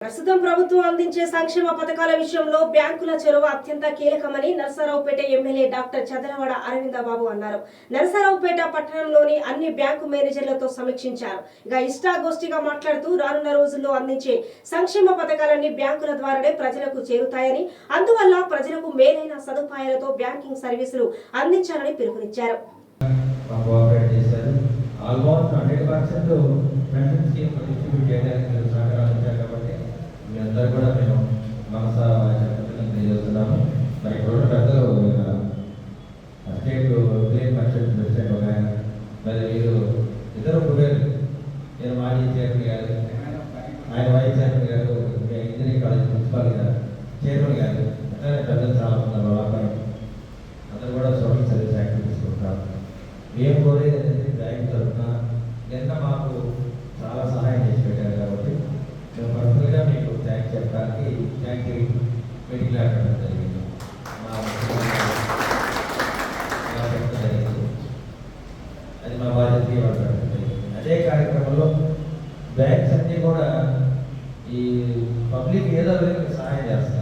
ప్రస్తుతం ప్రభుత్వం అందించే సంక్షేమ పథకాల విషయంలో బ్యాంకుల చొరవ అత్యంత కీలకమని నరసరావుపేట ఎమ్మెల్యే డాక్టర్ చదలవాడ అరవిందబాబు అన్నారు. నరసరావుపేట పట్టణంలోని అన్ని బ్యాంకు మేనేజర్లతో సమీక్షించారు. ఇక ఇష్టాగోష్ఠిగా మాట్లాడుతూ రానున్న రోజుల్లో అందించే సంక్షేమ పథకాలన్నీ బ్యాంకుల ద్వారానే ప్రజలకు చేరుతాయని, అందువల్ల ప్రజలకు మేలైన సదుపాయాలతో బ్యాంకింగ్ సర్వీసులు అందించాలని పిలుపునిచ్చారు. అందరూ కూడా మేము మనసా తెలియజేస్తున్నాము. మరి ఇప్పుడు పెద్దలు స్టేట్ క్లీన్ మర్చెంట్ ప్రెసిడెంట్ ఒక ఆయన, మరి వీరు ఇద్దరు కుబేరు, నేను మాజీ చైర్మన్ గారు, ఆయన వైస్ చైర్మన్ గారు, ఇంజనీరింగ్ కాలేజ్ ప్రిన్సిపాల్ గారు, చైర్మన్ గారు, అట్లనే పెద్దలు చాలా ఉన్నారు. వ్యాపారం అందరూ కూడా సోషల్ సర్వీస్ యాక్టివిటీస్ ఉంటారు. మేము కోరేది బ్యాంక్ తరఫున నిన్న మాకు చాలా సహాయం చేసి పెట్టారు కాబట్టి మేము పర్సనల్గా మీకు థ్యాంక్స్ చెప్పడానికి మీటింగ్ లాడడం జరిగింది. అది మా బాధ్యత ఇవ్వడం జరిగింది. అదే కార్యక్రమంలో బ్యాంక్స్ అన్నీ కూడా ఈ పబ్లిక్ ఏదో సహాయం చేస్తారు.